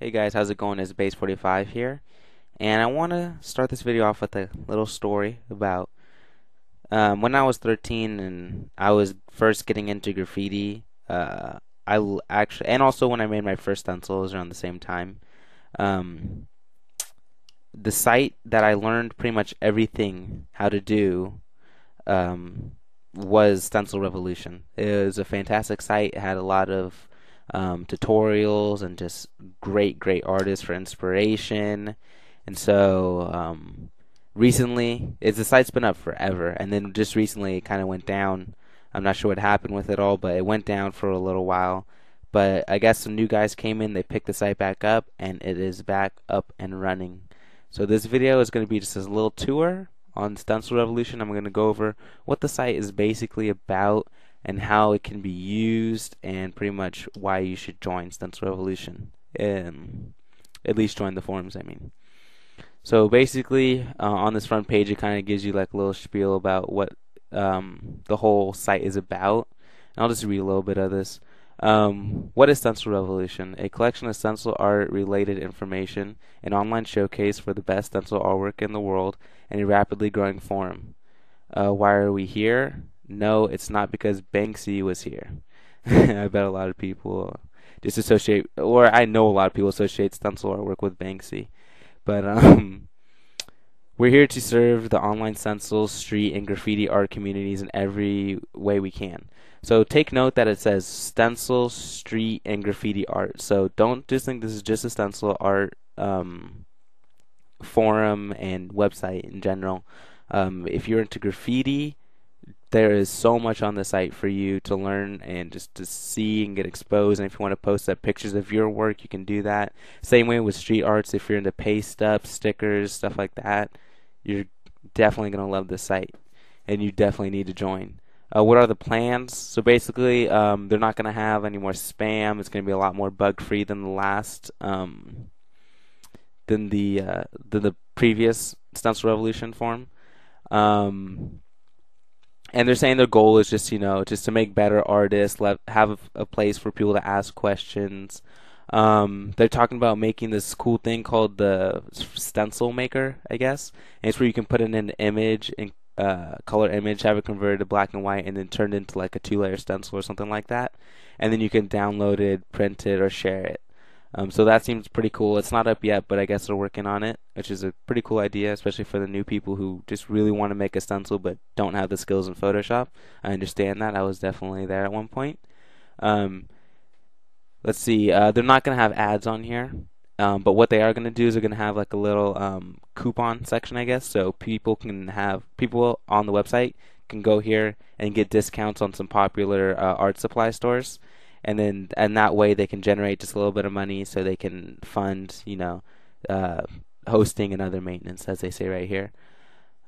Hey guys, how's it going? It's Base 45 here, and I want to start this video off with a little story about when I was 13 and I was first getting into graffiti. Actually, and also when I made my first stencils around the same time. Um, the site that I learned pretty much everything how to do um, was Stencil Revolution. It was a fantastic site. It had a lot of tutorials and just great artists for inspiration. And so recently, the site's been up forever, and then just recently it kind of went down. I'm not sure what happened with it all, but it went down for a little while. But I guess some new guys came in, they picked the site back up, and it is back up and running. So this video is going to be just a little tour on Stencil Revolution. I'm going to go over what the site is basically about and how it can be used and pretty much why you should join Stencil Revolution. At least join the forums, I mean. So basically, on this front page, it kind of gives you like a little spiel about what the whole site is about. And I'll just read a little bit of this. What is Stencil Revolution? A collection of stencil art related information, an online showcase for the best stencil artwork in the world, and a rapidly growing forum. Why are we here? No, it's not because Banksy was here. I bet a lot of people just associate, or I know a lot of people associate stencil artwork with Banksy. But we're here to serve the online stencil, street, and graffiti art communities in every way we can. So take note that it says stencil, street, and graffiti art. So don't just think this is just a stencil art forum and website in general. If you're into graffiti, there is so much on the site for you to learn and just to see and get exposed. And if you want to post up pictures of your work, you can do that. Same way with street arts. If you're into paste up, stickers, stuff like that, you're definitely going to love this site, and you definitely need to join. What are the plans? So basically, they're not going to have any more spam. It's going to be a lot more bug-free than the last, than the previous Stencil Revolution forum. And they're saying their goal is just, just to make better artists, have a place for people to ask questions. They're talking about making this cool thing called the Stencil Maker, I guess. And it's where you can put in an image, and color image, have it converted to black and white, and then turned into like a 2-layer stencil or something like that. And then you can download it, print it, or share it. So that seems pretty cool. It's not up yet, but I guess they're working on it, which is a pretty cool idea, especially for the new people who just really want to make a stencil but don't have the skills in Photoshop. I understand that. I was definitely there at one point. Let's see. They're not going to have ads on here, but what they are going to do is they're going to have like a little coupon section, I guess, so people on the website can go here and get discounts on some popular art supply stores. And that way they can generate just a little bit of money so they can fund, hosting and other maintenance, as they say right here.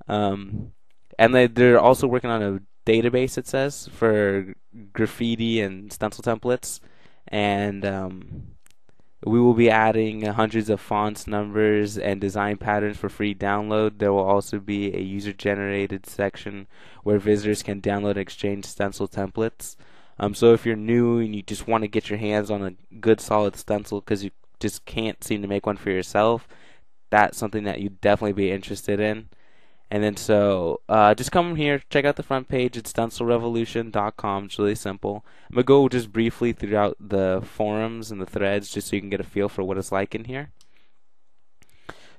And they're also working on a database, it says, for graffiti and stencil templates. And we will be adding hundreds of fonts, numbers, and design patterns for free download. There will also be a user-generated section where visitors can download and exchange stencil templates. So if you're new and you just want to get your hands on a good solid stencil because you just can't seem to make one for yourself, that's something that you'd definitely be interested in. And then so just come here, check out the front page. It's stencilrevolution.com. It's really simple. I'm going to go just briefly throughout the forums and the threads just so you can get a feel for what it's like in here.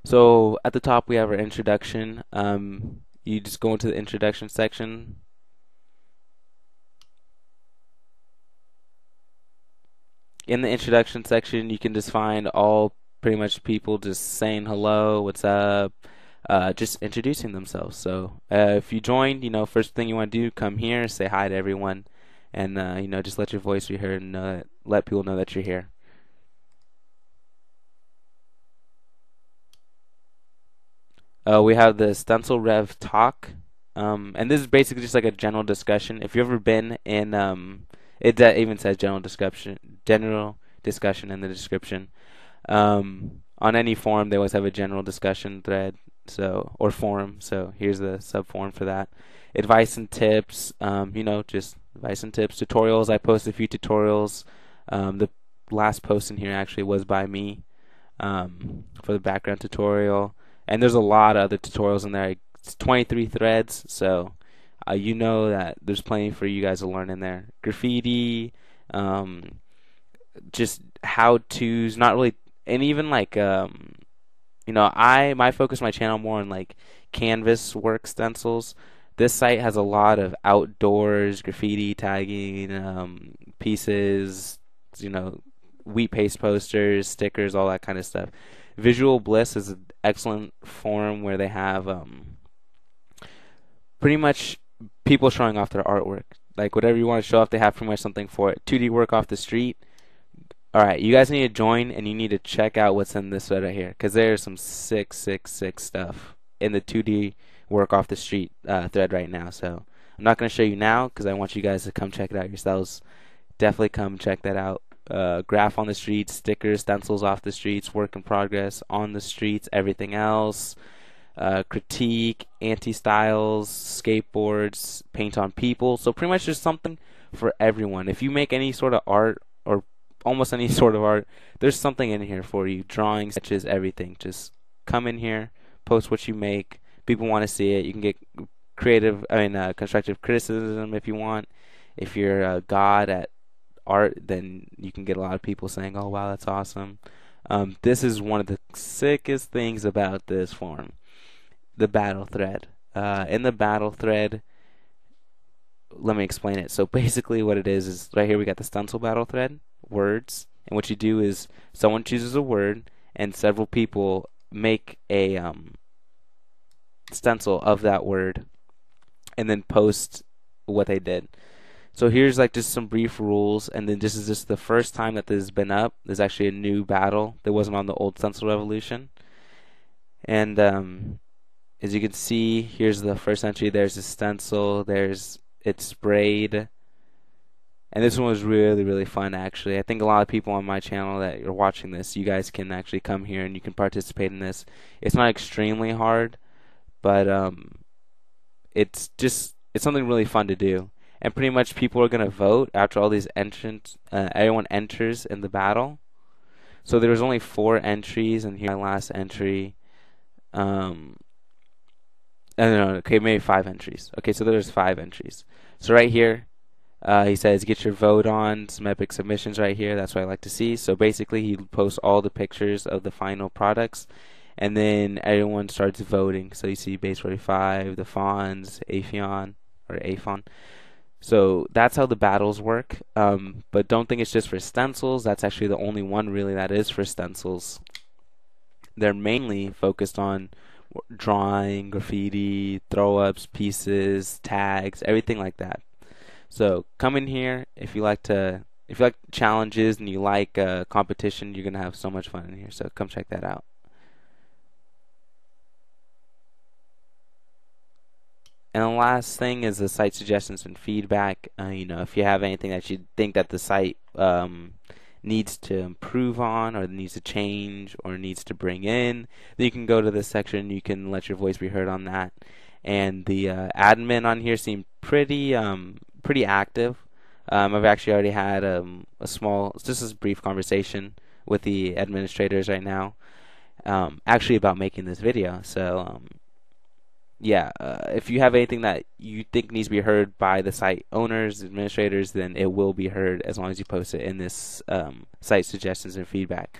So at the top we have our introduction. You just go into the introduction section. In the introduction section, you can just find all pretty much people just saying hello, what's up, just introducing themselves. So if you join, first thing you want to do, come here, say hi to everyone, and just let your voice be heard and let people know that you're here. We have the Stencil Rev Talk, and this is basically just like a general discussion. If you've ever been in it even says general discussion in the description. On any forum, they always have a general discussion thread, or forum. So here's the subforum for that. Advice and tips. Just advice and tips. Tutorials. I post a few tutorials. The last post in here actually was by me. for the background tutorial. And there's a lot of other tutorials in there. It's 23 threads, so you know that there's plenty for you guys to learn in there. Graffiti, um, just how-tos, not really, and even like my focus my channel more on like canvas work stencils. This site has a lot of outdoors graffiti tagging pieces, you know, wheat paste posters, stickers, all that kind of stuff. Visual Bliss is an excellent forum where they have pretty much people showing off their artwork. Like whatever you want to show off, they have pretty much something for it. 2D work off the street. Alright, you guys need to join and you need to check out what's in this thread right here. Because there's some sick stuff in the 2D work off the street thread right now. So I'm not going to show you now because I want you guys to come check it out yourselves. Definitely come check that out. Graph on the streets, stickers, stencils off the streets, work in progress on the streets, everything else. Critique, anti-styles, skateboards, paint on people. So pretty much there's something for everyone. If you make any sort of art or almost any sort of art, there's something in here for you. Drawing, sketches, everything. Just come in here, post what you make. People want to see it. You can get constructive criticism if you want. If you're a god at art, then you can get a lot of people saying, "Oh wow, that's awesome." This is one of the sickest things about this forum, the battle thread. In the battle thread, let me explain it. So basically what it is right here we got the stencil battle thread, words, and what you do is someone chooses a word and several people make a stencil of that word and then post what they did. So here's like just some brief rules, and then this is just the first time that this has been up. There's actually a new battle that wasn't on the old Stencil Revolution. And as you can see, here's the first entry. There's a stencil. It's sprayed. And this one was really fun, actually. I think a lot of people on my channel that are watching this, you guys can actually come here and you can participate in this. It's not extremely hard, but it's something really fun to do. And pretty much people are gonna vote after all these entrants. Everyone enters in the battle. So there was only 4 entries, and here's my last entry. Okay, maybe 5 entries. Okay, so there's 5 entries. So right here, he says get your vote on, some epic submissions right here. That's what I like to see. So basically, he posts all the pictures of the final products, and then everyone starts voting. So you see Base 45, the Fawns, Aphon. So that's how the battles work. But don't think it's just for stencils. That's actually the only one really that is for stencils. They're mainly focused on drawing, graffiti, throw-ups, pieces, tags, everything like that. So come in here if you like challenges and you like competition. You're gonna have so much fun in here. So come check that out. And the last thing is the site suggestions and feedback. If you have anything that you think that the site needs to improve on, or needs to change, or needs to bring in, then you can go to this section. You can let your voice be heard on that. And the admin on here seemed pretty active. I've actually already had just a brief conversation with the administrators right now, actually about making this video. So yeah, if you have anything that you think needs to be heard by the site owners, administrators, then it will be heard as long as you post it in this site suggestions and feedback.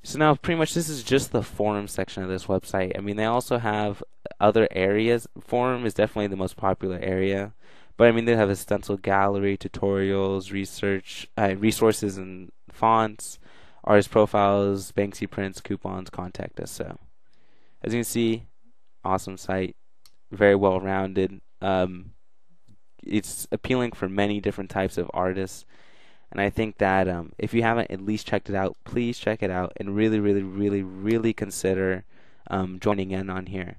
So now pretty much this is just the forum section of this website. I mean, they also have other areas. Forum is definitely the most popular area, but I mean, they have a stencil gallery, tutorials, resources and fonts, artist profiles, Banksy prints, coupons, contact us. So as you can see, awesome site. Very well rounded. It's appealing for many different types of artists, and I think that if you haven't at least checked it out, please check it out and really consider joining in on here.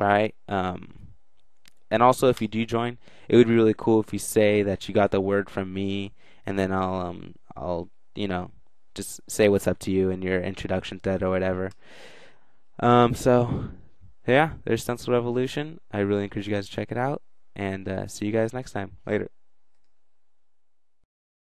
Alright? And also, if you do join, it would be really cool if you say that you got the word from me, and then I'll just say what's up to you in your introduction thread or whatever. So yeah, there's Stencil Revolution. I really encourage you guys to check it out, and see you guys next time. Later.